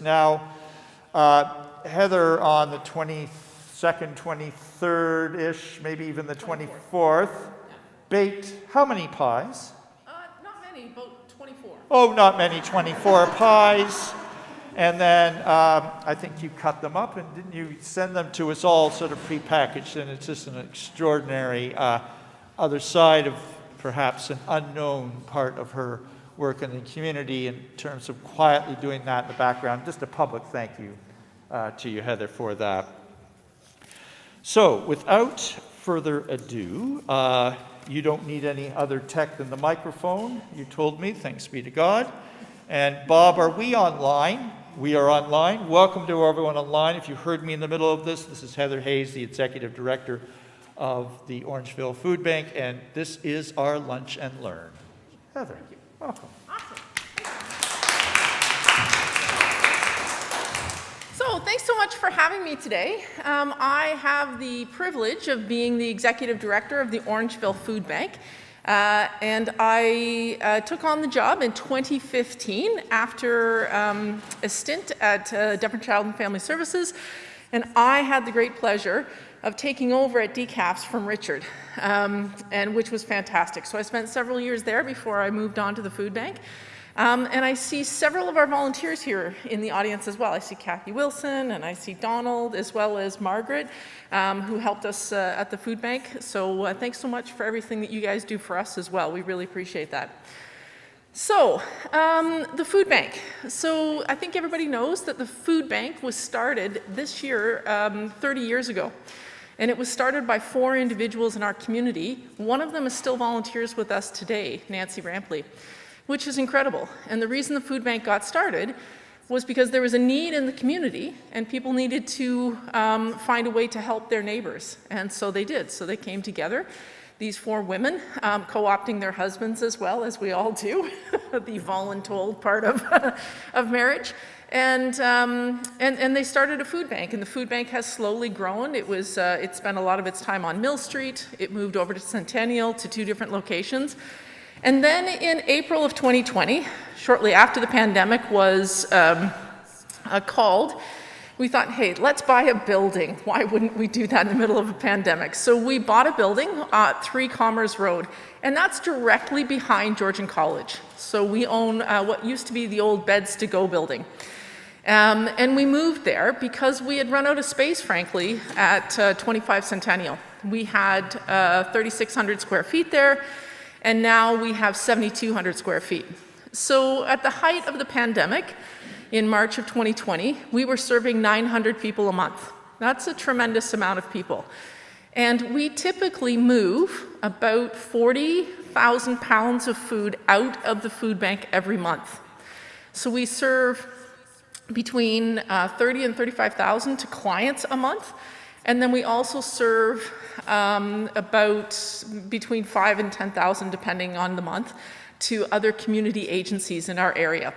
Now, Heather on the 22nd, 23rd-ish, maybe even the 24th, baked how many pies? Not many, about 24. Oh, not many, 24 pies. And then I think you cut them up and didn't you send them to us all sort of prepackaged? And it's just an extraordinary other side of perhaps an unknown part of her work in the community in terms of quietly doing that in the background. Just a public thank you to you, Heather, for that. So without further ado, you don't need any other tech than the microphone, you told me, thanks be to God. And Bob, are we online? We are online. Welcome to everyone online. If you heard me in the middle of this is Heather Hayes, the Executive Director of the Orangeville Foodbank, and this is our Lunch and Learn. Heather, welcome. Awesome. So thanks so much for having me today. I have the privilege of being the Executive Director of the Orangeville Foodbank. And I took on the job in 2015 after a stint at Dufferin Child and Family Services, and I had the great pleasure of taking over at DCAFs from Richard, and which was fantastic. So I spent several years there before I moved on to the food bank. And I see several of our volunteers here in the audience as well. I see Kathy Wilson, and I see Donald, as well as Margaret, who helped us at the food bank. So thanks so much for everything that you guys do for us as well. We really appreciate that. So, the food bank. So I think everybody knows that the food bank was started this year, 30 years ago. And it was started by 4 individuals in our community. One of them is still volunteers with us today, Nancy Rampley, which is incredible. And the reason the food bank got started was because there was a need in the community and people needed to find a way to help their neighbors. And so they did. So they came together, these 4 women, co-opting their husbands as well, as we all do, the voluntold part of marriage. And they started a food bank, and the food bank has slowly grown. It spent a lot of its time on Mill Street. It moved over to Centennial to 2 different locations. And then in April of 2020, shortly after the pandemic was called, we thought, hey, let's buy a building. Why wouldn't we do that in the middle of a pandemic? So we bought a building at 3 Commerce Road, and that's directly behind Georgian College. So we own what used to be the old Beds to Go building. And we moved there because we had run out of space, frankly, at 25 Centennial. We had 3,600 square feet there, and now we have 7,200 square feet. So at the height of the pandemic, in March of 2020, we were serving 900 people a month. That's a tremendous amount of people. And we typically move about 40,000 pounds of food out of the food bank every month. So we serve between 30 and 35,000 to clients a month. And then we also serve about between 5 and 10,000, depending on the month, to other community agencies in our area.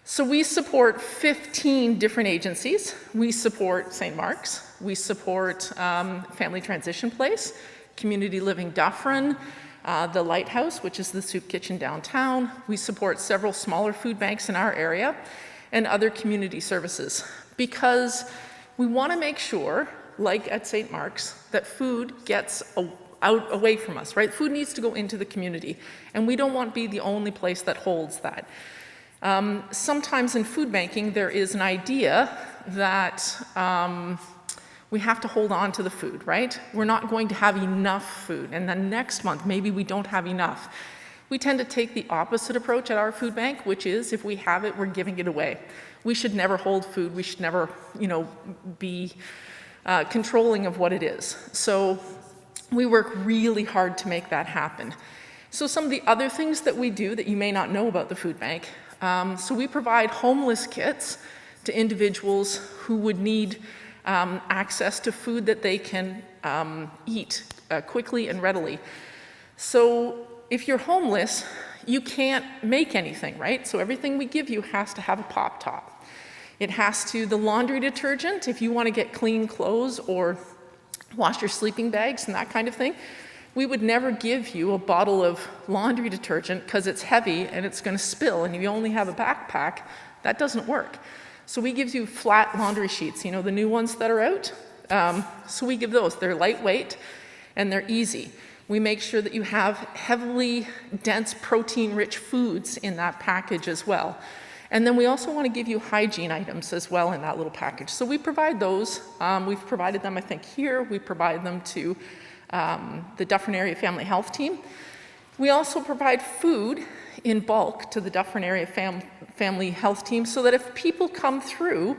So we support 15 different agencies. We support St. Mark's. We support Family Transition Place, Community Living Dufferin, the Lighthouse, which is the soup kitchen downtown. We support several smaller food banks in our area and other community services because we want to make sure, like at St. Mark's, that food gets away from us, right? Food needs to go into the community, and we don't want to be the only place that holds that. Sometimes in food banking, there is an idea that we have to hold on to the food, right? We're not going to have enough food, and then next month, maybe we don't have enough. We tend to take the opposite approach at our food bank, which is if we have it, we're giving it away. We should never hold food. We should never, be controlling of what it is. So we work really hard to make that happen. So some of the other things that we do that you may not know about the food bank, so we provide homeless kits to individuals who would need access to food that they can eat quickly and readily. So if you're homeless, you can't make anything, right? So everything we give you has to have a pop top. It has to, the laundry detergent, if you want to get clean clothes or wash your sleeping bags and that kind of thing, we would never give you a bottle of laundry detergent because it's heavy and it's going to spill and you only have a backpack. That doesn't work. So we give you flat laundry sheets, you know, the new ones that are out. So we give those. They're lightweight and they're easy. We make sure that you have heavily dense protein-rich foods in that package as well. And then we also want to give you hygiene items as well in that little package. So we provide those. We've provided them, I think, here. We provide them to the Dufferin Area Family Health Team. We also provide food in bulk to the Dufferin Area Family Health Team so that if people come through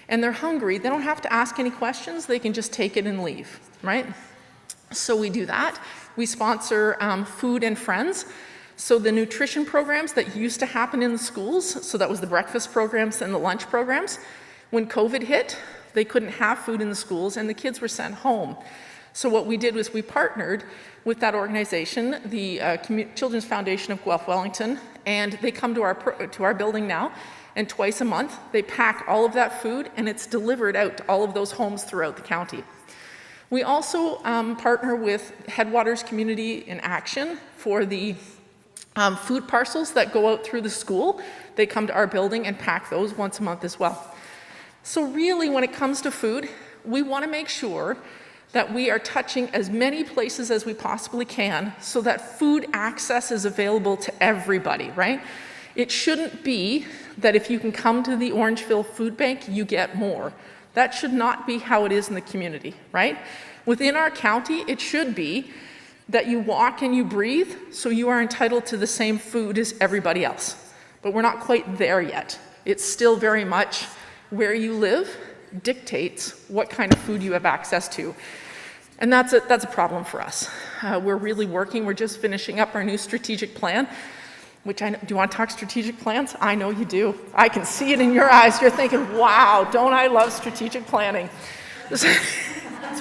and they're hungry, they don't have to ask any questions. They can just take it and leave, right? So we do that. We sponsor Food and Friends. So the nutrition programs that used to happen in the schools, so that was the breakfast programs and the lunch programs, when COVID hit, they couldn't have food in the schools and the kids were sent home. So what we did was we partnered with that organization, the Children's Foundation of Guelph Wellington, and they come to our building now, and twice a month they pack all of that food and it's delivered out to all of those homes throughout the county. We also partner with Headwaters Community in Action for the food parcels that go out through the school. They come to our building and pack those once a month as well. So really, when it comes to food, we want to make sure that we are touching as many places as we possibly can so that food access is available to everybody, right? It shouldn't be that if you can come to the Orangeville Food Bank, you get more. That should not be how it is in the community, right? Within our county, it should be that you walk and you breathe, so you are entitled to the same food as everybody else. But we're not quite there yet. It's still very much where you live dictates what kind of food you have access to. And that's a problem for us. We're really working, we're just finishing up our new strategic plan, which I know, do you want to talk strategic plans? I know you do. I can see it in your eyes. You're thinking, wow, don't I love strategic planning? It's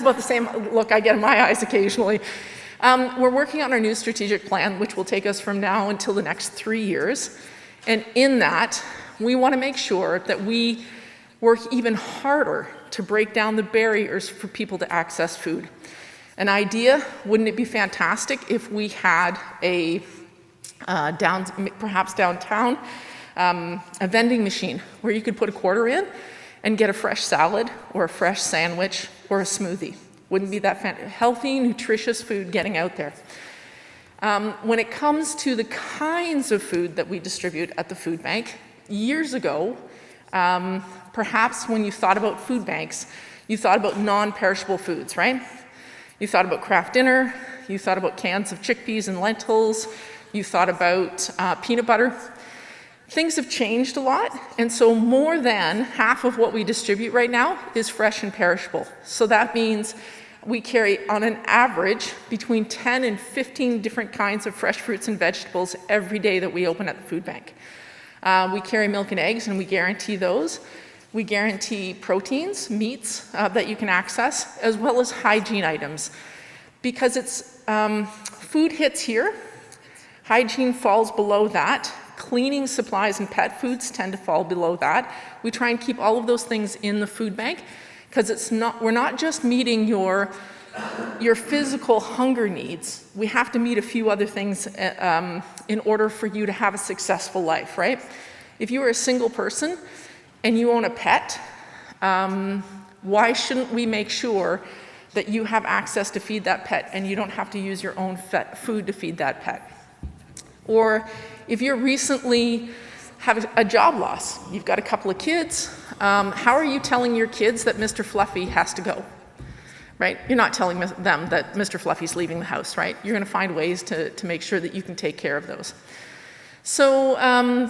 about the same look I get in my eyes occasionally. We're working on our new strategic plan, which will take us from now until the next 3 years. And in that, we want to make sure that we work even harder to break down the barriers for people to access food. An idea, wouldn't it be fantastic if we had a perhaps downtown, a vending machine where you could put a quarter in and get a fresh salad or a fresh sandwich or a smoothie. Wouldn't be that healthy, nutritious food getting out there. When it comes to the kinds of food that we distribute at the food bank, years ago, perhaps when you thought about food banks, you thought about non-perishable foods, right? You thought about Kraft Dinner, you thought about cans of chickpeas and lentils, you thought about peanut butter. Things have changed a lot, and so more than half of what we distribute right now is fresh and perishable. So that means we carry, on an average, between 10 and 15 different kinds of fresh fruits and vegetables every day that we open at the food bank. We carry milk and eggs, and we guarantee those. We guarantee proteins, meats that you can access, as well as hygiene items. Because it's food hits here, hygiene falls below that. Cleaning supplies and pet foods tend to fall below that. We try and keep all of those things in the food bank because we're not just meeting your physical hunger needs. We have to meet a few other things in order for you to have a successful life, right? If you are a single person and you own a pet, why shouldn't we make sure that you have access to feed that pet and you don't have to use your own food to feed that pet? Or if you're recently have a job loss, you've got a couple of kids, how are you telling your kids that Mr. Fluffy has to go, right? You're not telling them that Mr. Fluffy's leaving the house, right? You're gonna find ways to make sure that you can take care of those. So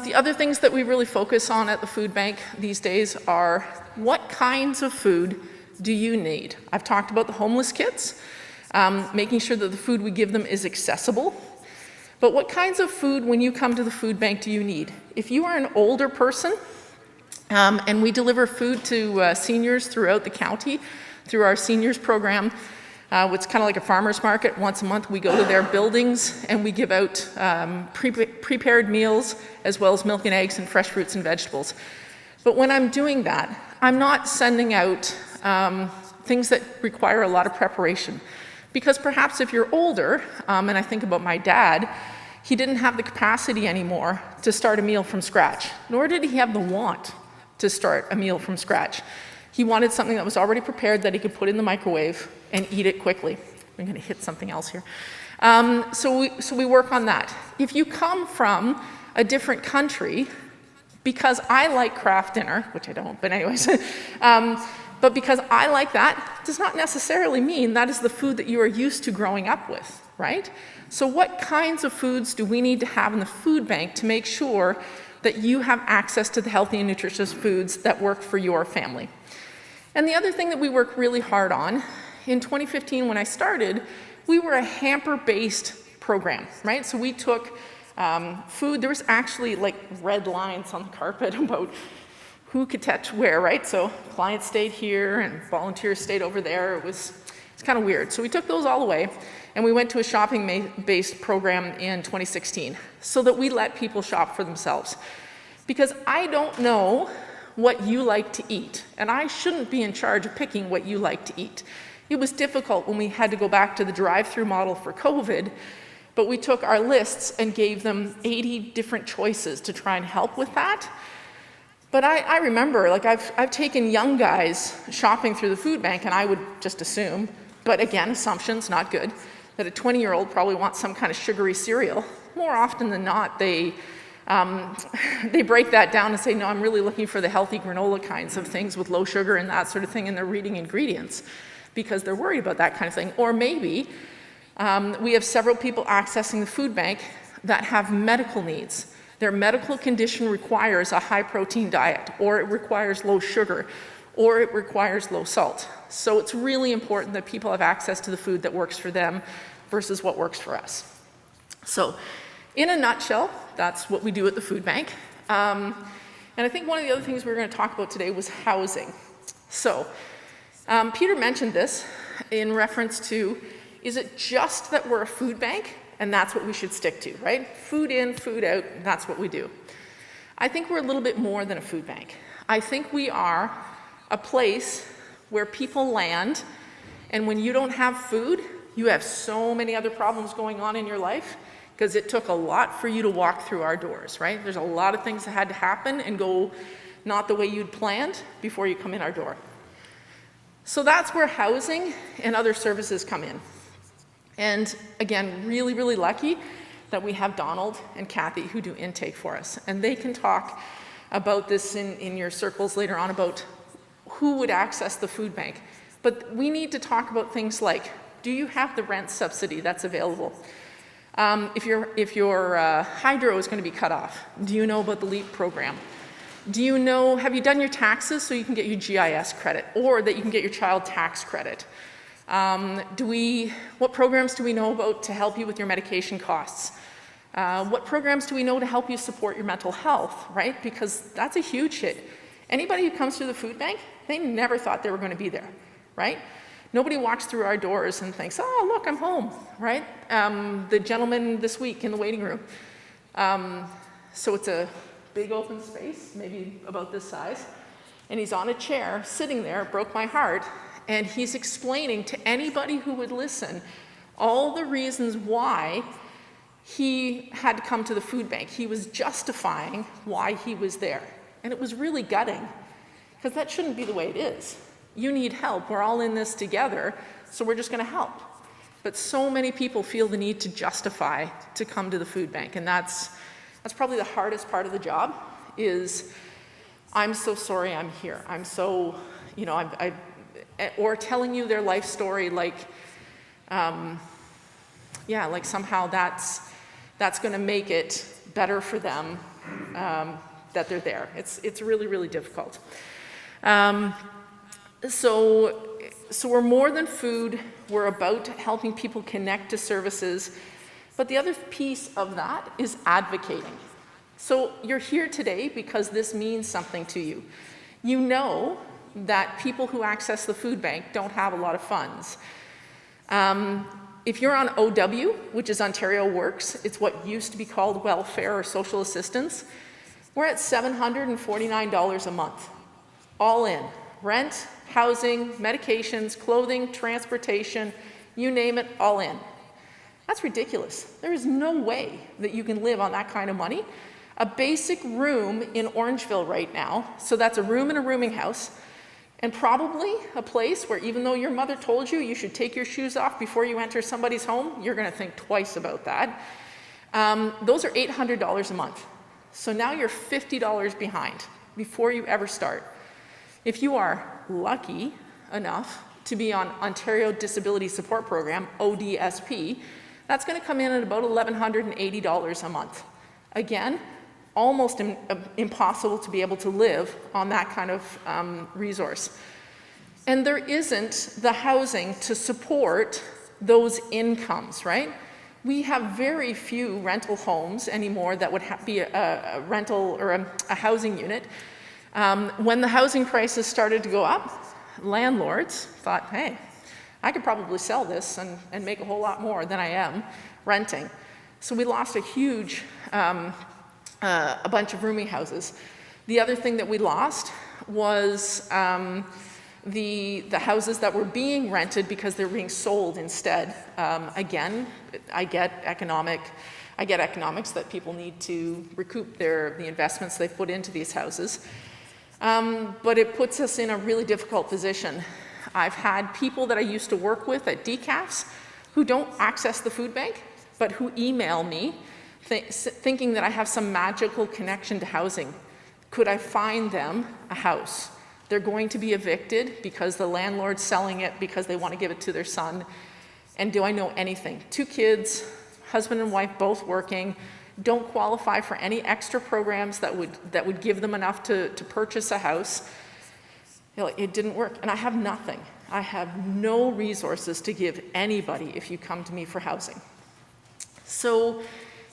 the other things that we really focus on at the food bank these days are what kinds of food do you need? I've talked about the homeless kids, making sure that the food we give them is accessible. But what kinds of food, when you come to the food bank, do you need? If you are an older person, and we deliver food to seniors throughout the county through our seniors program, it's kind of like a farmer's market. Once a month, we go to their buildings and we give out prepared meals as well as milk and eggs and fresh fruits and vegetables. But when I'm doing that, I'm not sending out things that require a lot of preparation. Because perhaps if you're older, and I think about my dad, he didn't have the capacity anymore to start a meal from scratch, nor did he have the want to start a meal from scratch. He wanted something that was already prepared that he could put in the microwave and eat it quickly. I'm going to hit something else here. So we work on that. If you come from a different country, because I like craft dinner, which I don't, but anyways, but because I like that, does not necessarily mean that is the food that you are used to growing up with, right? So what kinds of foods do we need to have in the food bank to make sure that you have access to the healthy and nutritious foods that work for your family? And the other thing that we work really hard on, in 2015 when I started, we were a hamper-based program, right? So we took food, there was actually like red lines on the carpet about who could touch where, right? So clients stayed here and volunteers stayed over there. It's kind of weird. So we took those all away and we went to a shopping-based program in 2016 so that we let people shop for themselves. Because I don't know what you like to eat, and I shouldn't be in charge of picking what you like to eat. It was difficult when we had to go back to the drive-through model for COVID, but we took our lists and gave them 80 different choices to try and help with that. But I remember, like I've taken young guys shopping through the food bank, and I would just assume, but again, assumptions, not good, that a 20-year-old probably wants some kind of sugary cereal. More often than not, they break that down and say, no, I'm really looking for the healthy granola kinds of things with low sugar and that sort of thing, and they're reading ingredients because they're worried about that kind of thing. Or maybe we have several people accessing the food bank that have medical needs. Their medical condition requires a high-protein diet, or it requires low sugar, or it requires low salt. So it's really important that people have access to the food that works for them versus what works for us. So in a nutshell, that's what we do at the food bank. And I think one of the other things we were going to talk about today was housing. So Peter mentioned this in reference to, is it just that we're a food bank and that's what we should stick to, right? Food in, food out, that's what we do. I think we're a little bit more than a food bank. I think we are a place where people land, and when you don't have food, you have so many other problems going on in your life because it took a lot for you to walk through our doors, right? There's a lot of things that had to happen and go not the way you'd planned before you come in our door. So that's where housing and other services come in. And again, really, really lucky that we have Donald and Kathy who do intake for us. And they can talk about this in your circles later on about who would access the food bank. But we need to talk about things like, do you have the rent subsidy that's available? If your hydro is going to be cut off, do you know about the LEAP program? Do you know, have you done your taxes so you can get your GIS credit, or that you can get your child tax credit? What programs do we know about to help you with your medication costs? What programs do we know to help you support your mental health, right? Because that's a huge hit. Anybody who comes through the food bank, they never thought they were going to be there, right? Nobody walks through our doors and thinks, oh, look, I'm home, right? The gentleman this week in the waiting room. So it's a big open space, maybe about this size, and he's on a chair, sitting there, broke my heart, and he's explaining to anybody who would listen all the reasons why he had to come to the food bank. He was justifying why he was there. And it was really gutting, because that shouldn't be the way it is. You need help. We're all in this together, so we're just going to help. But so many people feel the need to justify to come to the food bank, and that's probably the hardest part of the job is, I'm so sorry I'm here. I'm so, or telling you their life story like, like somehow that's going to make it better for them that they're there. It's really, really difficult. So we're more than food. We're about helping people connect to services. But the other piece of that is advocating. So you're here today because this means something to you. You know that people who access the food bank don't have a lot of funds. If you're on OW, which is Ontario Works, it's what used to be called welfare or social assistance, we're at $749 a month, all in. Rent, housing, medications, clothing, transportation, you name it, all in. That's ridiculous. There is no way that you can live on that kind of money A basic room in Orangeville right now, so that's a room in a rooming house, and probably a place where even though your mother told you you should take your shoes off before you enter somebody's home, you're gonna think twice about that. Those are $800 a month. So now you're $50 behind before you ever start. If you are lucky enough to be on Ontario Disability Support Program, ODSP, that's gonna come in at about $1,180 a month. Again, almost impossible to be able to live on that kind of resource. And there isn't the housing to support those incomes, right? We have very few rental homes anymore that would be a rental or a housing unit. When the housing prices started to go up, landlords thought, hey, I could probably sell this and make a whole lot more than I am renting. So we lost a huge, a bunch of rooming houses. The other thing that we lost was the houses that were being rented because they're being sold instead. Again, I get economics that people need to recoup the investments they've put into these houses. But it puts us in a really difficult position. I've had people that I used to work with at DCAFs who don't access the food bank, but who email me thinking that I have some magical connection to housing. Could I find them a house? They're going to be evicted because the landlord's selling it because they want to give it to their son. And do I know anything? 2 kids, husband and wife both working, don't qualify for any extra programs that would give them enough to purchase a house. You know, it didn't work, and I have nothing. I have no resources to give anybody if you come to me for housing. So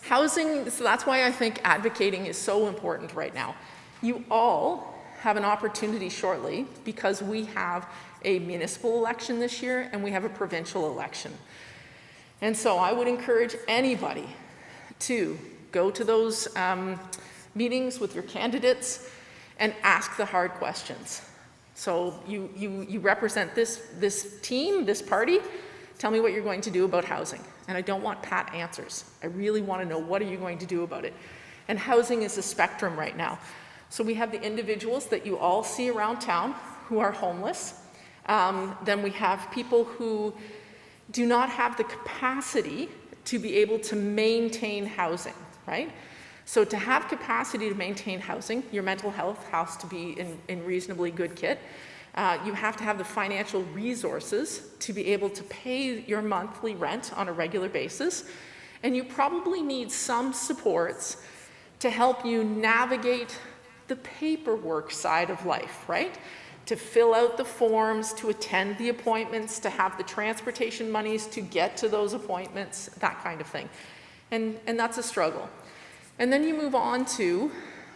housing, so that's why I think advocating is so important right now. You all have an opportunity shortly because we have a municipal election this year and we have a provincial election. And so I would encourage anybody to go to those meetings with your candidates and ask the hard questions. So you represent this team, this party, tell me what you're going to do about housing. And I don't want pat answers. I really want to know, what are you going to do about it? And housing is a spectrum right now. So we have the individuals that you all see around town who are homeless. Then we have people who do not have the capacity to be able to maintain housing, right? So to have capacity to maintain housing, your mental health has to be in reasonably good kit. You have to have the financial resources to be able to pay your monthly rent on a regular basis. And you probably need some supports to help you navigate the paperwork side of life, right? To fill out the forms, to attend the appointments, to have the transportation monies to get to those appointments, that kind of thing. And that's a struggle. And then you move on to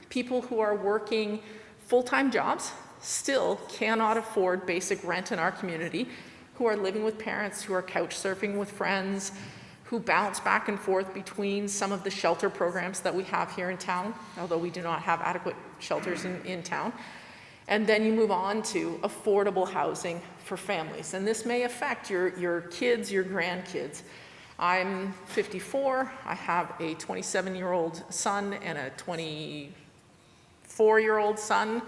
people who are working full-time jobs, still cannot afford basic rent in our community, who are living with parents, who are couch surfing with friends, who bounce back and forth between some of the shelter programs that we have here in town, although we do not have adequate shelters in town. And then you move on to affordable housing for families. And this may affect your kids, your grandkids. I'm 54, I have a 27-year-old son and a 24-year-old son.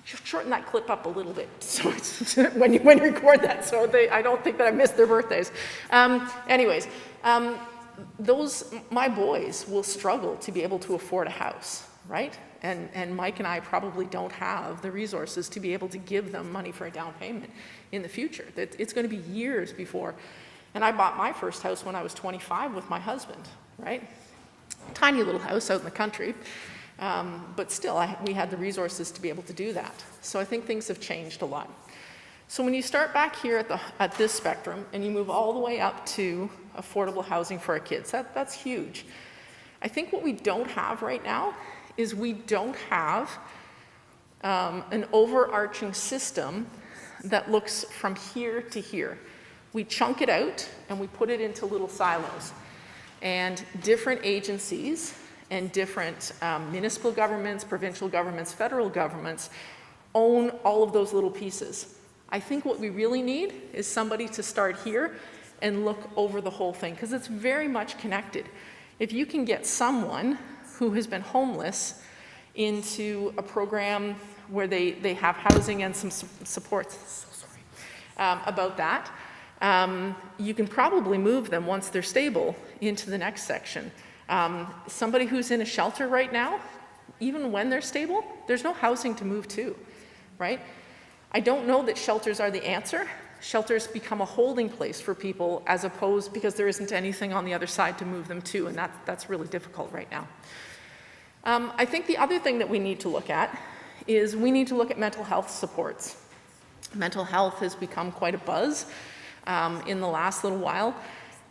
Shorten that clip up a little bit so it's when you record that, so I don't think that I missed their birthdays. My boys will struggle to be able to afford a house, right? And Mike and I probably don't have the resources to be able to give them money for a down payment in the future. It's going to be years before. And I bought my first house when I was 25 with my husband, right? Tiny little house out in the country. But still, we had the resources to be able to do that. So I think things have changed a lot. So when you start back here at this spectrum and you move all the way up to affordable housing for our kids, that's huge. I think what we don't have right now is we don't have an overarching system that looks from here to here. We chunk it out and we put it into little silos. And different agencies and different municipal governments, provincial governments, federal governments own all of those little pieces. I think what we really need is somebody to start here and look over the whole thing, because it's very much connected. If you can get someone who has been homeless into a program where they have housing and some supports. So sorry about that. You can probably move them once they're stable into the next section. Somebody who's in a shelter right now, even when they're stable, there's no housing to move to, right? I don't know that shelters are the answer. Shelters become a holding place for people as opposed, because there isn't anything on the other side to move them to, and that's really difficult right now. I think the other thing that we need to look at is we need to look at mental health supports. Mental health has become quite a buzz in the last little while,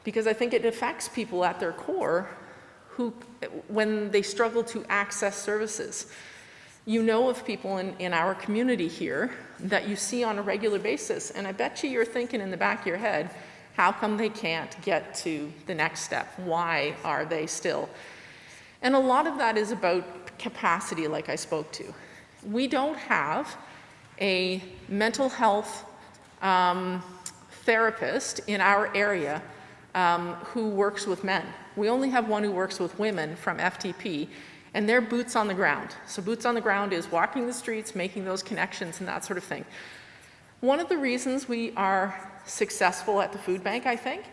because I think it affects people at their core who, when they struggle to access services. You know of people in our community here that you see on a regular basis, and I bet you're thinking in the back of your head, how come they can't get to the next step? Why are they still? And a lot of that is about capacity, like I spoke to. We don't have a mental health therapist in our area who works with men. We only have one who works with women from FTP, and they're boots on the ground. So boots on the ground is walking the streets, making those connections and that sort of thing. One of the reasons we are successful at the food bank, I think,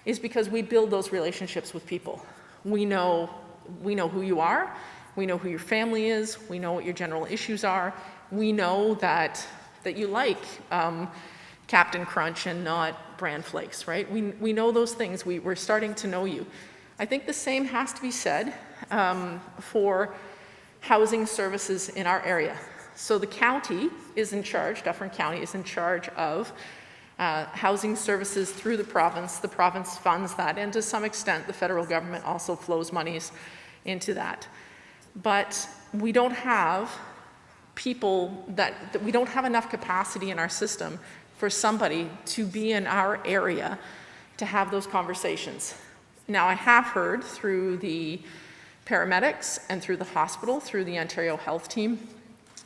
is because we build those relationships with people. We know who you are, we know who your family is, we know what your general issues are, we know that you like Captain Crunch and not bran flakes, right? We know those things, we're starting to know you. I think the same has to be said for housing services in our area. So the county is in charge, Dufferin County is in charge of housing services through the province funds that, and to some extent the federal government also flows monies into that. But we don't have people that we don't have enough capacity in our system for somebody to be in our area to have those conversations. Now, I have heard through the paramedics and through the hospital, through the Ontario Health Team,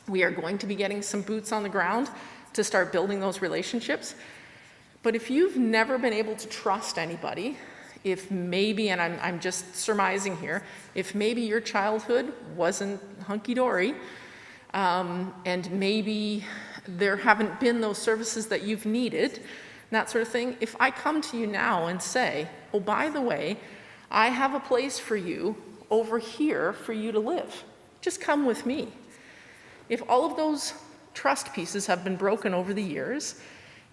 we are going to be getting some boots on the ground to start building those relationships. But if you've never been able to trust anybody, if maybe, and I'm just surmising here, if maybe your childhood wasn't hunky-dory, and maybe there haven't been those services that you've needed, that sort of thing, if I come to you now and say, oh, by the way, I have a place for you over here for you to live, just come with me. If all of those trust pieces have been broken over the years,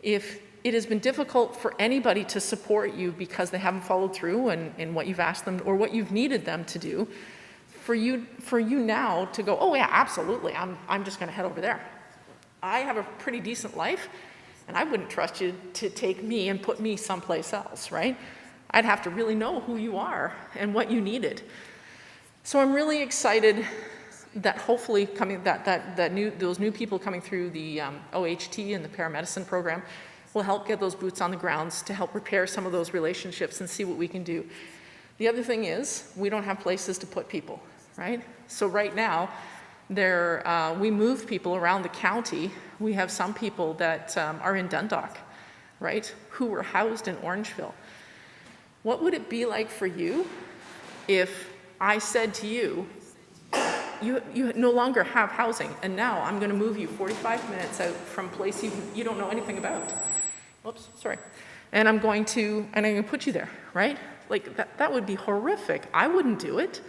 if it has been difficult for anybody to support you because they haven't followed through in what you've asked them or what you've needed them to do, for you now to go, oh yeah, absolutely, I'm just gonna head over there. I have a pretty decent life, and I wouldn't trust you to take me and put me someplace else, right? I'd have to really know who you are and what you needed. So I'm really excited that hopefully those new people coming through the OHT and the paramedicine program will help get those boots on the grounds to help repair some of those relationships and see what we can do. The other thing is, we don't have places to put people, right? So right now, we move people around the county. We have some people that are in Dundalk, right, who were housed in Orangeville. What would it be like for you if I said to you, you no longer have housing, and now I'm going to move you 45 minutes out from a place you don't know anything about. Oops, sorry. And I'm going to put you there, right? Like, that would be horrific. I wouldn't do it.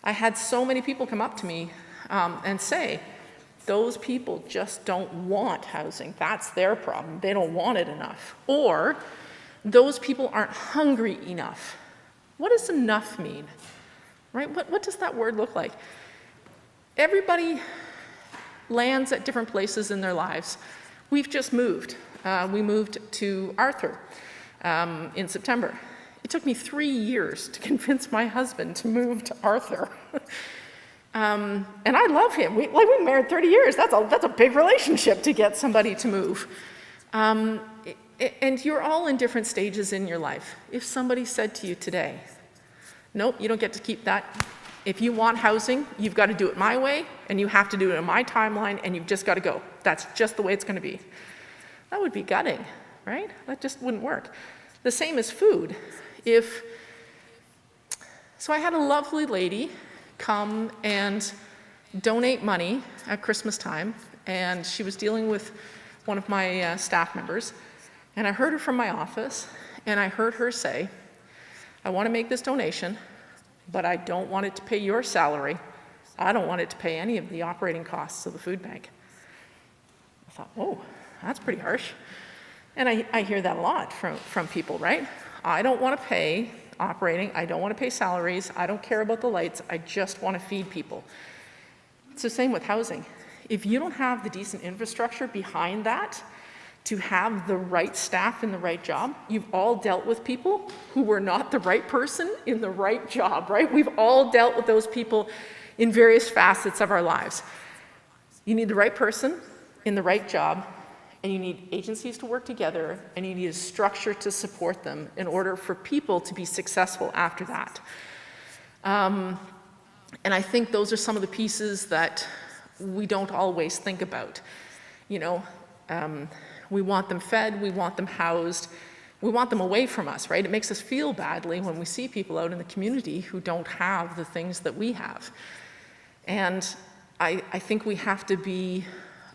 I had so many people come up to me and say, those people just don't want housing. That's their problem. They don't want it enough. Or, those people aren't hungry enough. What does enough mean? Right? What does that word look like? Everybody lands at different places in their lives. We've just moved. We moved to Arthur in September. It took me 3 years to convince my husband to move to Arthur. And I love him. We've been married 30 years. That's a big relationship to get somebody to move. And you're all in different stages in your life. If somebody said to you today, nope, you don't get to keep that. If you want housing, you've got to do it my way, and you have to do it in my timeline, and you've just got to go. That's just the way it's going to be. That would be gutting, right? That just wouldn't work. The same as food. So I had a lovely lady come and donate money at Christmas time, and she was dealing with one of my staff members, and I heard her from my office, and I heard her say, I want to make this donation, but I don't want it to pay your salary. I don't want it to pay any of the operating costs of the food bank. I thought, whoa, that's pretty harsh. And I hear that a lot from people, right? I don't want to pay operating, I don't want to pay salaries, I don't care about the lights, I just want to feed people. It's the same with housing. If you don't have the decent infrastructure behind that to have the right staff in the right job, you've all dealt with people who were not the right person in the right job, right? We've all dealt with those people in various facets of our lives. You need the right person in the right job, and you need agencies to work together, and you need a structure to support them in order for people to be successful after that. And I think those are some of the pieces that we don't always think about. You know, we want them fed, we want them housed, we want them away from us, right? It makes us feel badly when we see people out in the community who don't have the things that we have. And I think we have to be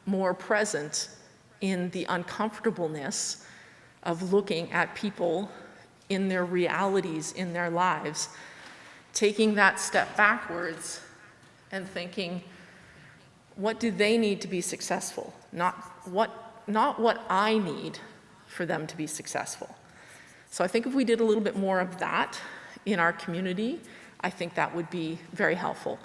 more present in the uncomfortableness of looking at people in their realities, in their lives, taking that step backwards and thinking, what do they need to be successful? Not what I need for them to be successful. So I think if we did a little bit more of that in our community, I think that would be very helpful.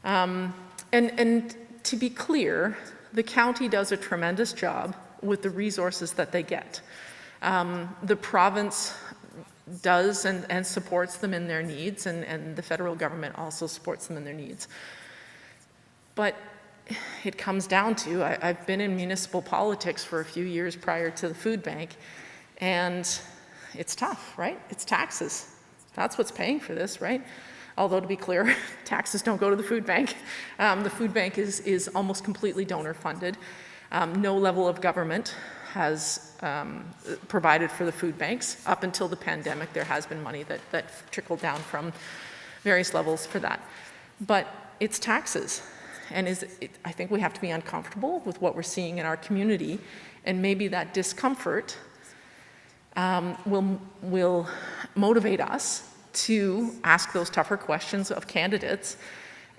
And to be clear, the county does a tremendous job with the resources that they get. The province does and supports them in their needs, and the federal government also supports them in their needs. But it comes down to, I've been in municipal politics for a few years prior to the food bank, and it's tough, right? It's taxes. That's what's paying for this, right? Although, to be clear, taxes don't go to the food bank. The food bank is almost completely donor funded. No level of government has provided for the food banks. Up until the pandemic, there has been money that trickled down from various levels for that. But it's taxes. And I think we have to be uncomfortable with what we're seeing in our community, and maybe that discomfort will motivate us to ask those tougher questions of candidates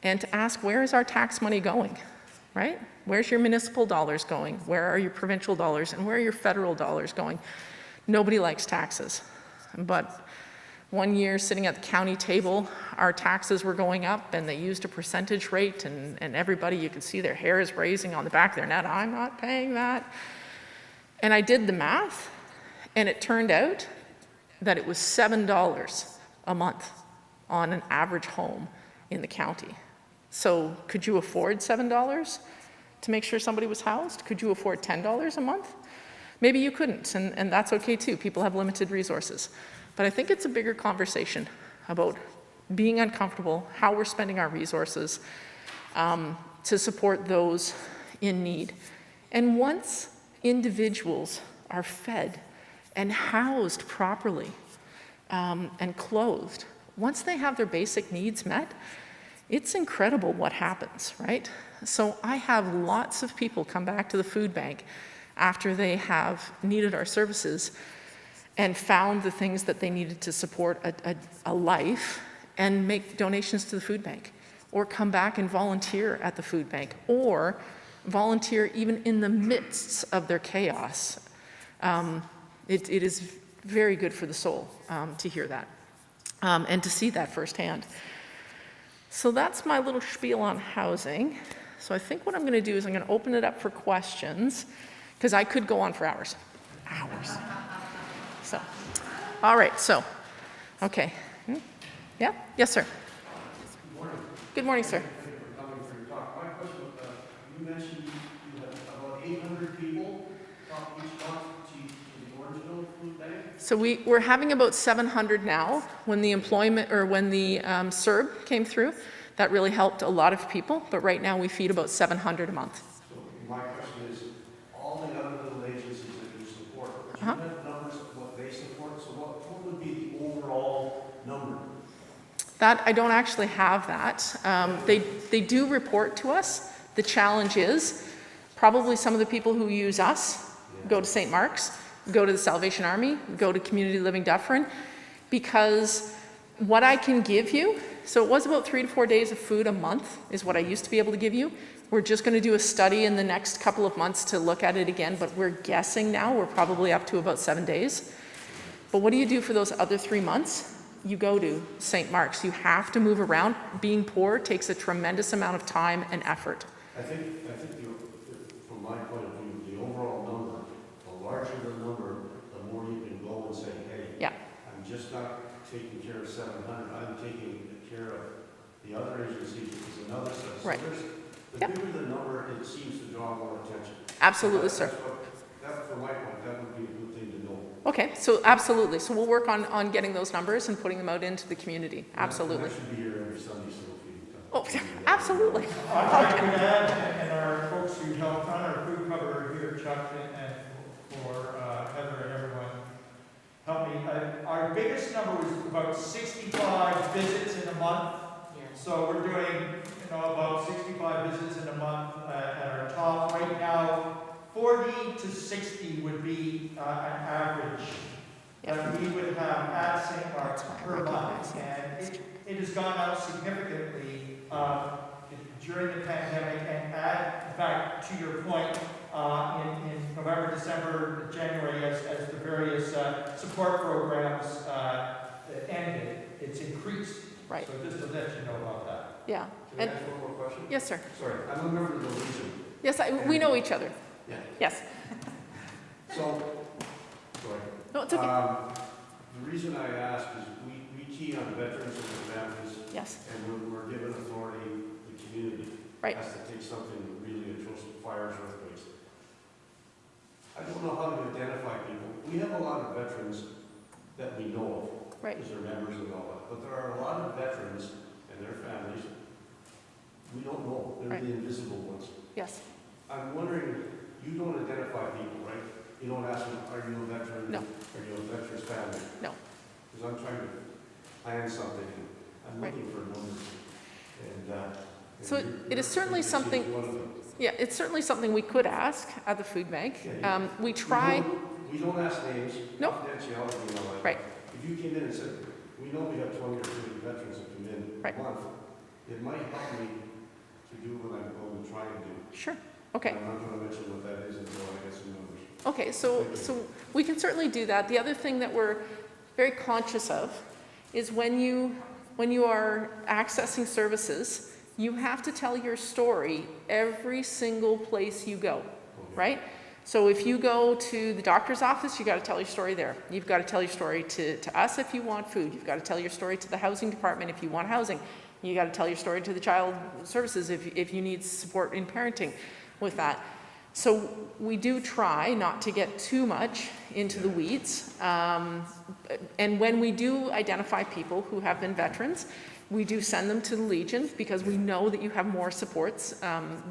and to ask, where is our tax money going, right? Where's your municipal dollars going? Where are your provincial dollars? And where are your federal dollars going? Nobody likes taxes. But one year, sitting at the county table, our taxes were going up, and they used a percentage rate, and everybody, you could see their hairs raising on the back of their neck. I'm not paying that. And I did the math, and it turned out that it was $7 a month on an average home in the county. So could you afford $7 to make sure somebody was housed? Could you afford $10 a month? Maybe you couldn't, and that's okay too. People have limited resources. But I think it's a bigger conversation about being uncomfortable, how we're spending our resources to support those in need. And once individuals are fed and housed properly and clothed, once they have their basic needs met, it's incredible what happens, right? So I have lots of people come back to the food bank after they have needed our services and found the things that they needed to support a life, and make donations to the food bank, or come back and volunteer at the food bank, or volunteer even in the midst of their chaos. It is very good for the soul to hear that and to see that firsthand. So that's my little spiel on housing. So I think what I'm going to do is I'm going to open it up for questions, because I could go on for hours. So, all right, so, okay. Yeah? Yes, sir. Good morning. Good morning, sir. Thank you for coming for your talk. My question was, you mentioned you have about 800 people come each month to the Orangeville Food Bank. So we're having about 700 now. When the employment, or when the CERB came through, that really helped a lot of people, but right now we feed about 700 a month. So my question is, all the other little agencies that you support, do you have numbers of what they support? So what would be the overall number? That, I don't actually have that. They do report to us. The challenge is probably some of the people who use us go to St. Mark's, go to the Salvation Army, go to Community Living Dufferin, because what I can give you, so it was about 3 to 4 days of food a month is what I used to be able to give you. We're just going to do a study in the next couple of months to look at it again, but we're guessing now we're probably up to about 7 days. But what do you do for those other 3 months? You go to St. Mark's. You have to move around. Being poor takes a tremendous amount of time and effort. I think from my point of view, the overall number, the larger the number, the more you can go and say, hey, Yeah. I'm just not taking care of 700, I'm taking care of the other agencies is another set. Right. So there's, the Yep. bigger the number, it seems to draw more attention. Absolutely, sir. That, from my point, that would be a good thing to know. Okay, so absolutely. So we'll work on getting those numbers and putting them out into the community. Absolutely. I should be here every Sunday, so if you Oh, absolutely. I would add, and our folks who helped on our food cover here, Chuck and for Heather and everyone, help me. Our biggest number was about 65 visits in a month. So we're doing, about 65 visits in a month at our top. Right now, 40 to 60 would be an average that we would have at St. Mark's per month. And it has gone up significantly during the pandemic, and in fact, to your point, in November, December, January, as the various support programs ended, it's increased. Right. So just to let you know about that. Yeah. Can I ask one more question? Yes, sir. Sorry, I'm a member of the Legion. Yes, we know each other. Yeah. Yes. So, sorry. No, it's okay. The reason I ask is we key on veterans and their families, Yes. and when we're given authority, the community Right. has to take something really atrocious, fires, earthquakes. I don't know how to identify people. We have a lot of veterans that we know of. Right. Because they're members and all that. But there are a lot of veterans and their families we don't know. They're Right. the invisible ones. Yes. I'm wondering, you don't identify people, right? You don't ask them, are you a veteran? No. Are you a veteran's family? No. Because I'm trying to plan something, and I'm Right. looking for numbers. And So it is certainly something- one of them. Yeah, it's certainly something we could ask at the food bank. Yeah, We try. We don't ask names, Nope. confidentiality and all that. Right. If you came in and said, we know we have 20 or 30 veterans that come in Right. a month, it might help me to do what I'm going to try and do. Sure. Okay. I'm not going to mention what that is until I get some numbers. Okay, so we can certainly do that. The other thing that we're very conscious of is when you are accessing services, you have to tell your story every single place you go, right? So if you go to the doctor's office, you got to tell your story there. You've got to tell your story to us if you want food. You've got to tell your story to the housing department if you want housing. You got to tell your story to the child services if you need support in parenting with that. So we do try not to get too much into the weeds. And when we do identify people who have been veterans, we do send them to the Legion because we know that you have more supports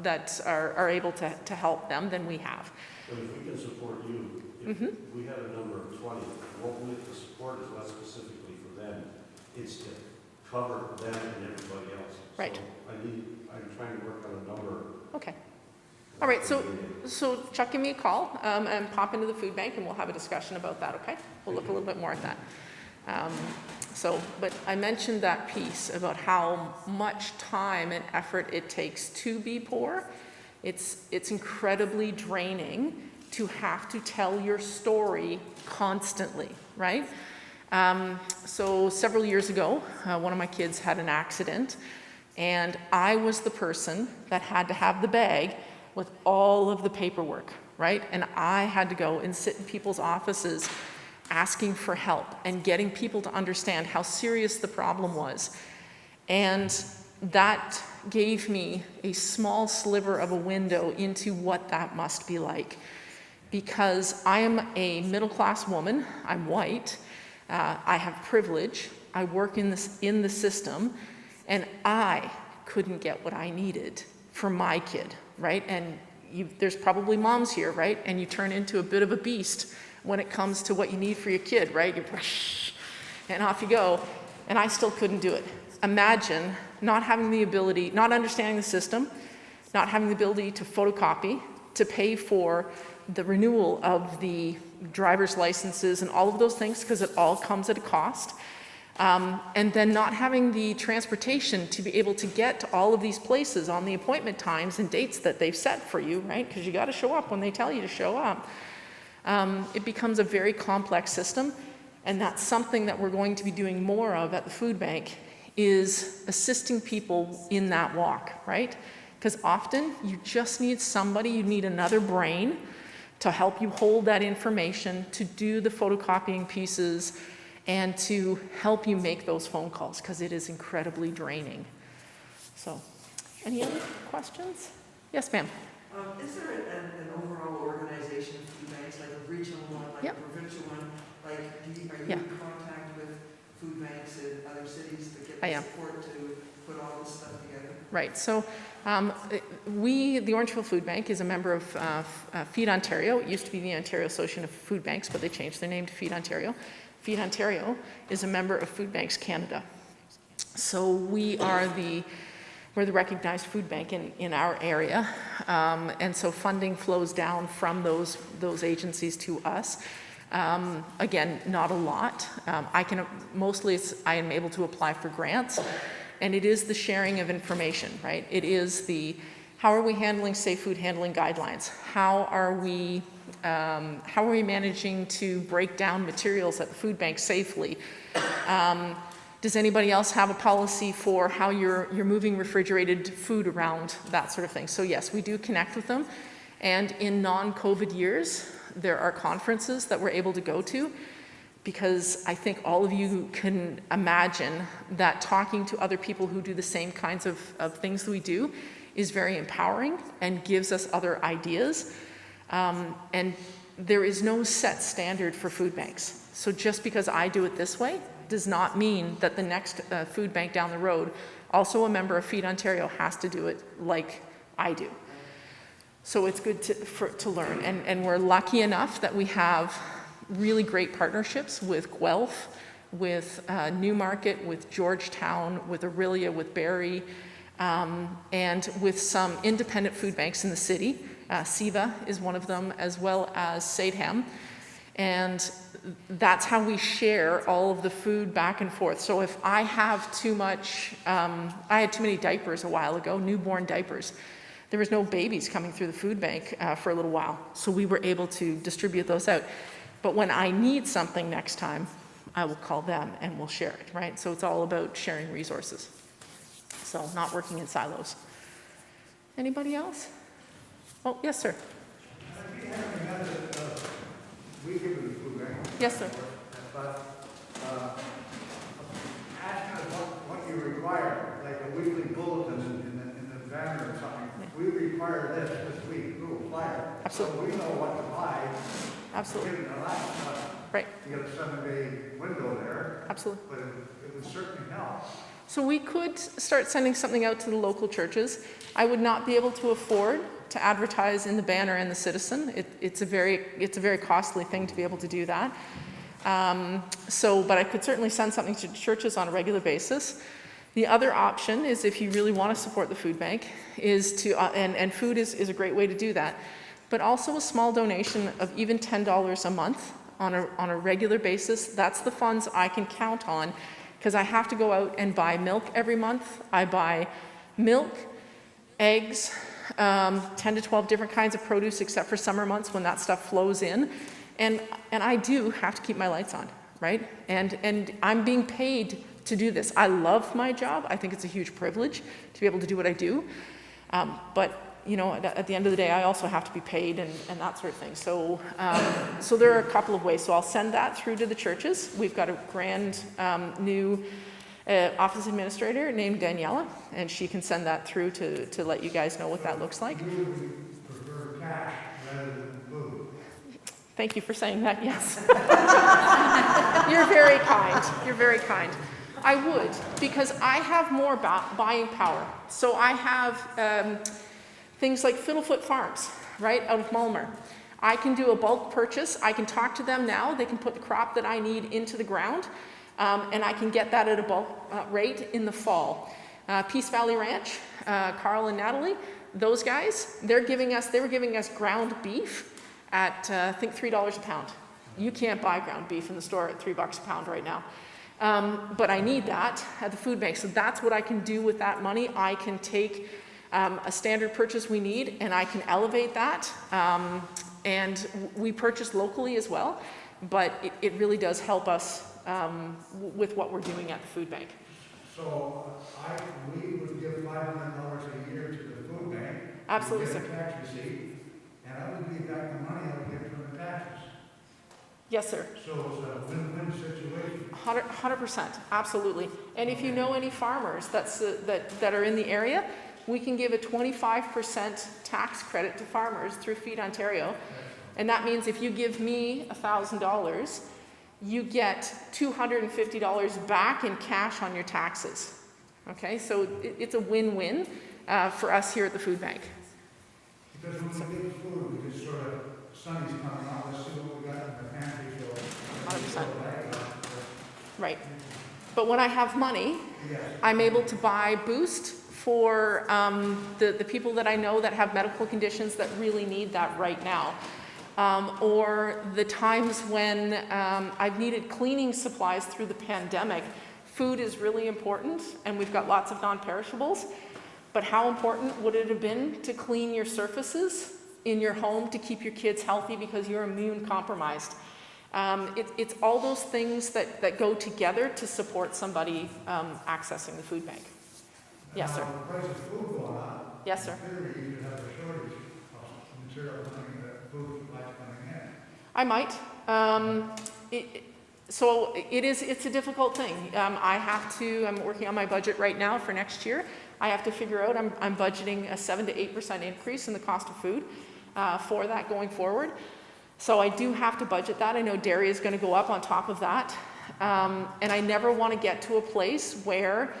that are able to help them than we have. But if we can support you, if we have a number of 20, what we, the support is not specifically for them. It's to cover them and everybody else. Right. So I'm trying to work on a number. Okay. All right, so Chuck, give me a call and pop into the food bank and we'll have a discussion about that, okay? We'll look a little bit more at that. But I mentioned that piece about how much time and effort it takes to be poor. It's incredibly draining to have to tell your story constantly, right? So several years ago, one of my kids had an accident and I was the person that had to have the bag with all of the paperwork, right? And I had to go and sit in people's offices asking for help and getting people to understand how serious the problem was. And that gave me a small sliver of a window into what that must be like. Because I am a middle-class woman, I'm white, I have privilege, I work in the system, and I couldn't get what I needed for my kid, right? And there's probably moms here, right? And you turn into a bit of a beast when it comes to what you need for your kid, right? And off you go. And I still couldn't do it. imagine not having the ability, not understanding the system, not having the ability to photocopy, to pay for the renewal of the driver's licenses and all of those things, because it all comes at a cost. And then not having the transportation to be able to get to all of these places on the appointment times and dates that they've set for you, right? Because you got to show up when they tell you to show up. It becomes a very complex system, and that's something that we're going to be doing more of at the food bank, is assisting people in that walk, right? Because often you just need somebody, you need another brain to help you hold that information, to do the photocopying pieces, and to help you make those phone calls, because it is incredibly draining. So, any other questions? Yes, ma'am. Is there an overall organization of food banks, like a regional one, like Yep. a provincial one? Like, are you Yeah. in contact with food banks in other cities to get I the am. support to put all this stuff together? Right, so the Orangeville Food Bank, is a member of Feed Ontario. It used to be the Ontario Association of Food Banks, but they changed their name to Feed Ontario. Feed Ontario is a member of Food Banks Canada. So we're the recognized food bank in our area, and so funding flows down from those agencies to us. Again, not a lot. I am able to apply for grants, and it is the sharing of information, right? It is how are we handling safe food handling guidelines? How are we managing to break down materials at the food bank safely? Does anybody else have a policy for how you're moving refrigerated food around, that sort of thing? So yes, we do connect with them. And in non-COVID years, there are conferences that we're able to go to, because I think all of you can imagine that talking to other people who do the same kinds of things that we do is very empowering and gives us other ideas. And there is no set standard for food banks. So just because I do it this way does not mean that the next food bank down the road, also a member of Feed Ontario, has to do it like I do. So it's good to learn. And we're lucky enough that we have really great partnerships with Guelph, with Newmarket, with Georgetown, with Aurelia, with Barrie, and with some independent food banks in the city. Siva is one of them, as well as Sadeham. And that's how we share all of the food back and forth. So if I have too much, I had too many diapers a while ago, newborn diapers. There was no babies coming through the food bank for a little while. So we were able to distribute those out. But when I need something next time, I will call them and we'll share it, right? So it's all about sharing resources. So not working in silos. Anybody else? Oh, yes, sir. We give them food bank. Yes, sir. But ask us what you require, like a weekly bulletin in the banner or something. Yeah. We require this week, we'll flyer. Absolutely. So we know what to buy. Absolutely. Given the last, Right. you got a 7-day window there. Absolutely. But it would certainly help. So we could start sending something out to the local churches. I would not be able to afford to advertise in the Banner and the Citizen. It's a very costly thing to be able to do that. But I could certainly send something to churches on a regular basis. The other option is, if you really want to support the food bank, is to, and food is a great way to do that, but also a small donation of even $10 a month on a regular basis. That's the funds I can count on, because I have to go out and buy milk every month. I buy milk, eggs, 10 to 12 different kinds of produce, except for summer months when that stuff flows in. And I do have to keep my lights on, right? And I'm being paid to do this. I love my job. I think it's a huge privilege to be able to do what I do. But you know, at the end of the day, I also have to be paid and that sort of thing. So there are a couple of ways. So I'll send that through to the churches. We've got a grand new office administrator named Daniela, and she can send that through to let you guys know what that looks like. We would prefer cash rather than food. Thank you for saying that, yes. You're very kind. You're very kind. I would, because I have more buying power. So I have things like Fiddlefoot Farms, right, out of Mulmer. I can do a bulk purchase. I can talk to them now. They can put the crop that I need into the ground. And I can get that at a bulk rate in the fall. Peace Valley Ranch, Carl and Natalie, those guys, they were giving us ground beef at, I think, $3 a pound. You can't buy ground beef in the store at $3 a pound right now. But I need that at the food bank. So that's what I can do with that money. I can take a standard purchase we need and I can elevate that. And we purchase locally as well, but it really does help us with what we're doing at the food bank. So we would give $500 a year to the food bank. Absolutely, We sir. get a tax receipt, and I would give back the money I would get from the taxes. Yes, sir. So it's a win-win situation. 100%, absolutely. And if you know any farmers that are in the area, we can give a 25% tax credit to farmers through Feed Ontario. And that means if you give me $1,000, you get $250 back in cash on your taxes. Okay, so it's a win-win for us here at the food bank. Because when we get food, we just sort of, Sunny's coming out, let's see what we got in the pantry, so. 100%. Right. But when I have money, Yes. I'm able to buy Boost for the people that I know that have medical conditions that really need that right now. Or the times when I've needed cleaning supplies through the pandemic. Food is really important, and we've got lots of non-perishables. But how important would it have been to clean your surfaces in your home to keep your kids healthy because you're immune compromised? It's all those things that go together to support somebody accessing the food bank. Yes, sir. Now, the price of food going up. Yes, sir. In theory, you could have a shortage of material coming, that food supplies coming in. I might. It's a difficult thing. I'm working on my budget right now for next year. I have to figure out, I'm budgeting a 7 to 8% increase in the cost of food for that going forward. So I do have to budget that. I know dairy is going to go up on top of that. And I never want to get to a place where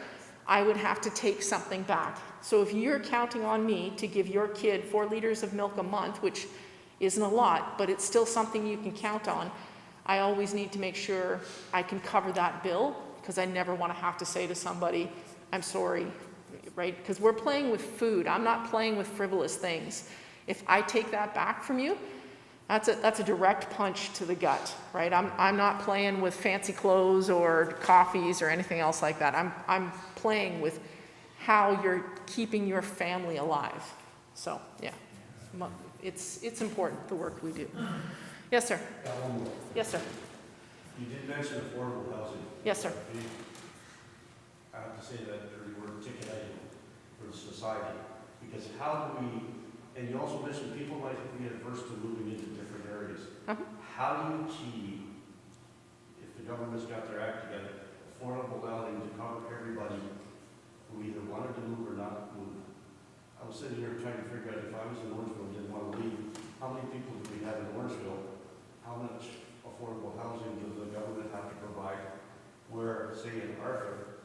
I would have to take something back. So if you're counting on me to give your kid 4 liters of milk a month, which isn't a lot, but it's still something you can count on, I always need to make sure I can cover that bill, because I never want to have to say to somebody, I'm sorry, right? Because we're playing with food. I'm not playing with frivolous things. If I take that back from you, that's a direct punch to the gut, right? I'm not playing with fancy clothes or coffees or anything else like that. I'm playing with how you're keeping your family alive. So yeah, it's important, the work we do. Yes, sir. Yes, sir. You did mention affordable housing. Yes, sir. I have to say that you were a ticket item for the society, because how do we, and you also mentioned people might be adverse to moving into different areas. Uh-huh. How do you achieve, if the government's got their act together, affordable housing to cover everybody who either wanted to move or not move? I was sitting here trying to figure out, if I was in Orangeville and didn't want to leave, how many people do we have in Orangeville? How much affordable housing does the government have to provide? Where, say in Arthur,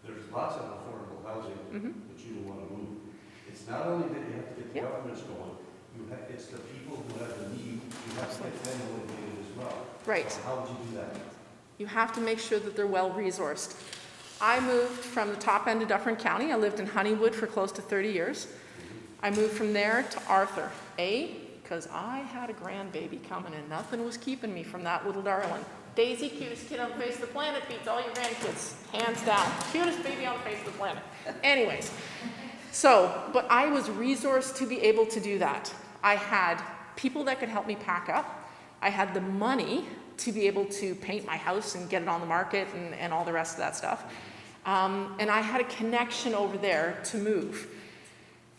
there's lots of affordable housing, but you don't want to move. It's not only that you have to get the governments going, it's the people who have the need, you have to get them motivated as well. Right. So how would you do that? You have to make sure that they're well resourced. I moved from the top end of Dufferin County. I lived in Honeywood for close to 30 years. I moved from there to Arthur, because I had a grandbaby coming and nothing was keeping me from that little darling. Daisy, cutest kid on the face of the planet, beats all your grandkids, hands down. Cutest baby on the face of the planet. Anyways, but I was resourced to be able to do that. I had people that could help me pack up. I had the money to be able to paint my house and get it on the market and all the rest of that stuff. And I had a connection over there to move.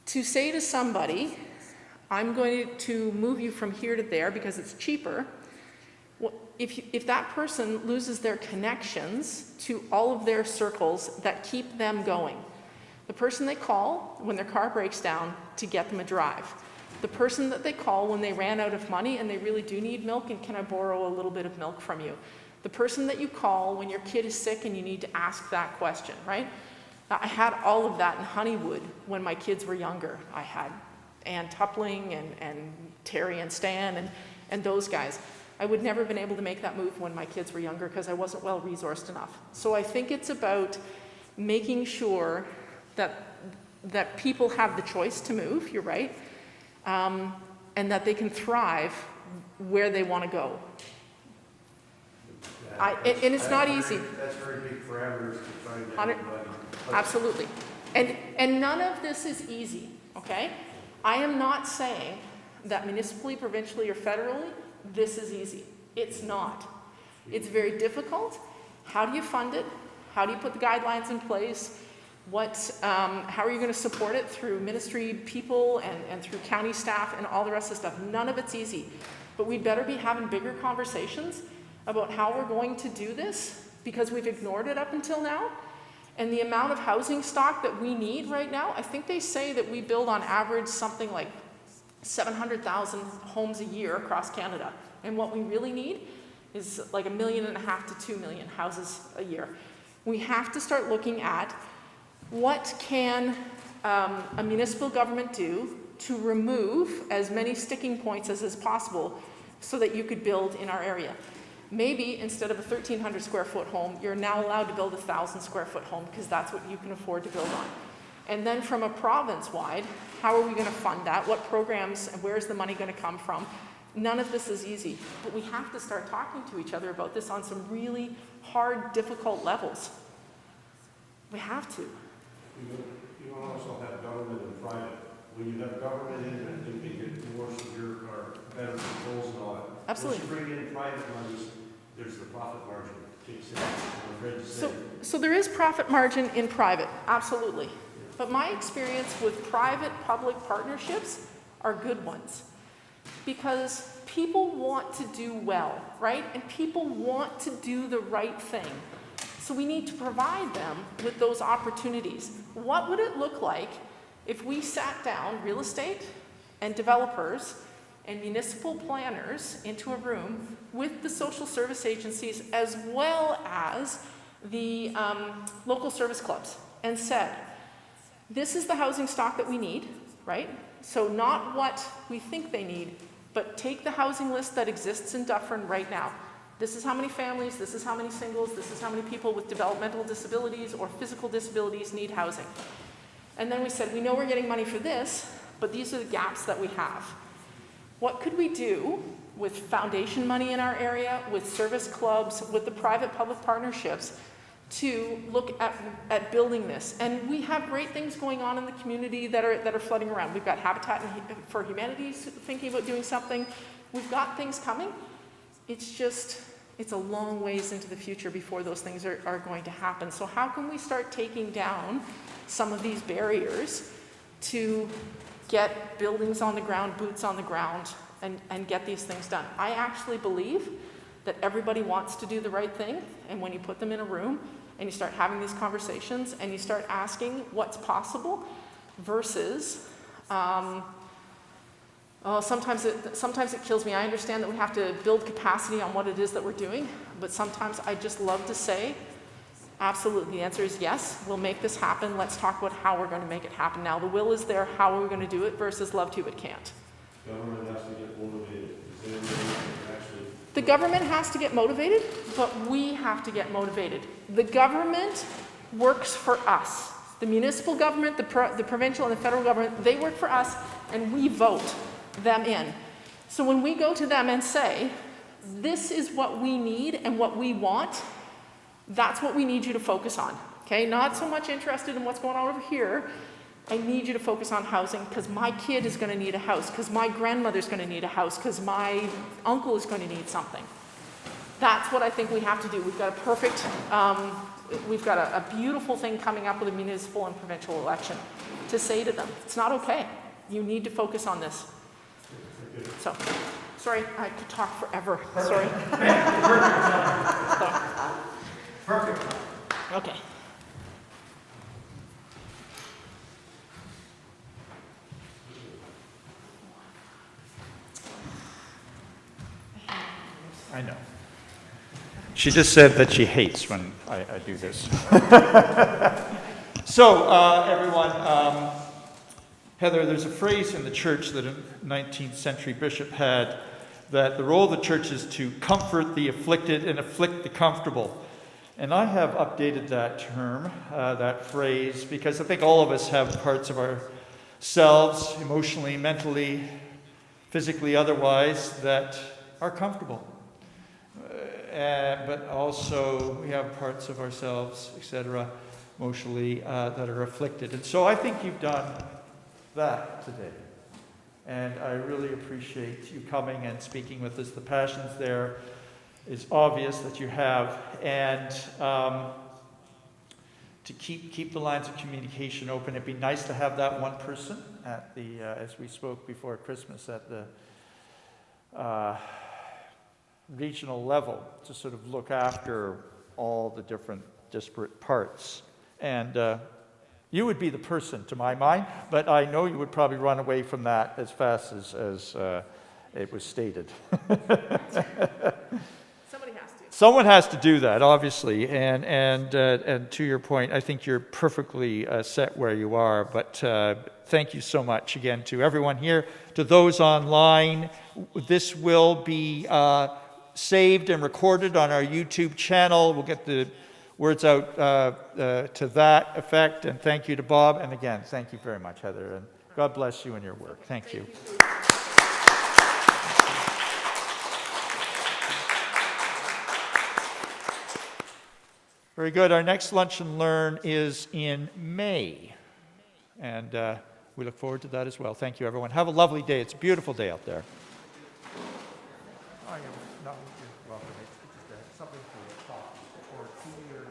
To say to somebody, I'm going to move you from here to there because it's cheaper, if that person loses their connections to all of their circles that keep them going, the person they call when their car breaks down to get them a drive, the person that they call when they ran out of money and they really do need milk and can I borrow a little bit of milk from you, the person that you call when your kid is sick and you need to ask that question, right? I had all of that in Honeywood when my kids were younger. I had Ann Tupling and Terry and Stan and those guys. I would never have been able to make that move when my kids were younger because I wasn't well resourced enough. So I think it's about making sure that people have the choice to move, you're right, and that they can thrive where they want to go. And it's not easy. That's very big parameters to try to get 100 everybody. Absolutely. And none of this is easy, okay? I am not saying that municipally, provincially, or federally, this is easy. It's not. It's very difficult. How do you fund it? How do you put the guidelines in place? How are you going to support it through ministry people and through county staff and all the rest of the stuff? None of it's easy. But we'd better be having bigger conversations about how we're going to do this, because we've ignored it up until now. And the amount of housing stock that we need right now, I think they say that we build on average something like 700,000 homes a year across Canada. And what we really need is like 1.5 million to 2 million houses a year. We have to start looking at what can a municipal government do to remove as many sticking points as is possible so that you could build in our area. Maybe instead of a 1,300 square foot home, you're now allowed to build a 1,000 square foot home because that's what you can afford to build on. And then from a province-wide, how are we going to fund that? What programs and where's the money going to come from? None of this is easy, but we have to start talking to each other about this on some really hard, difficult levels. We have to. You also have government and private. When you have government in it, I think they get more severe or better controls and all that. Absolutely. Once you bring in private monies, there's the profit margin kicks in. I'm afraid to say. So there is profit margin in private, absolutely. But my experience with private-public partnerships are good ones. Because people want to do well, right? And people want to do the right thing. So we need to provide them with those opportunities. What would it look like if we sat down, real estate and developers and municipal planners, into a room with the social service agencies as well as the local service clubs and said, this is the housing stock that we need, right? So not what we think they need, but take the housing list that exists in Dufferin right now. This is how many families, this is how many singles, this is how many people with developmental disabilities or physical disabilities need housing. And then we said, we know we're getting money for this, but these are the gaps that we have. What could we do with foundation money in our area, with service clubs, with the private-public partnerships to look at building this? And we have great things going on in the community that are flooding around. We've got Habitat for Humanity thinking about doing something. We've got things coming. It's a long ways into the future before those things are going to happen. So how can we start taking down some of these barriers to get buildings on the ground, boots on the ground, and get these things done? I actually believe that everybody wants to do the right thing, and when you put them in a room and you start having these conversations and you start asking what's possible versus sometimes it kills me. I understand that we have to build capacity on what it is that we're doing, but sometimes I just love to say, absolutely, the answer is yes, we'll make this happen. Let's talk about how we're going to make it happen now. The will is there, how are we going to do it versus love to, but can't. Government has to get motivated. Is there any way to actually... The government has to get motivated, but we have to get motivated. The government works for us. The municipal government, the provincial and the federal government, they work for us, and we vote them in. So when we go to them and say, this is what we need and what we want, that's what we need you to focus on, okay? Not so much interested in what's going on over here. I need you to focus on housing because my kid is going to need a house, because my grandmother's going to need a house, because my uncle is going to need something. That's what I think we have to do. We've got a perfect, we've got a beautiful thing coming up with a municipal and provincial election to say to them, it's not okay. You need to focus on this. So, sorry, I could talk forever. Sorry. Perfect. Okay. I know. She just said that she hates when I do this. So, everyone, Heather, there's a phrase in the church that a 19th century bishop had that the role of the church is to comfort the afflicted and afflict the comfortable. And I have updated that term, that phrase, because I think all of us have parts of ourselves, emotionally, mentally, physically, otherwise, that are comfortable. But also we have parts of ourselves, etc., emotionally, that are afflicted. And so I think you've done that today. And I really appreciate you coming and speaking with us. The passion's there. It's obvious that you have. And to keep the lines of communication open. It'd be nice to have that one person at the, as we spoke before Christmas, at the regional level to sort of look after all the different disparate parts. And you would be the person, to my mind, but I know you would probably run away from that as fast as it was stated. Someone has to do that, obviously, and to your point, I think you're perfectly set where you are, but thank you so much again to everyone here, to those online. This will be saved and recorded on our YouTube channel. We'll get the words out to that effect, and thank you to Bob, and again, thank you very much, Heather, and God bless you and your work. Thank you. Very good. Our next Lunch and Learn is in May, and we look forward to that as well. Thank you, everyone. Have a lovely day. It's a beautiful day out there. Oh, you're welcome. It's something for coffee or tea or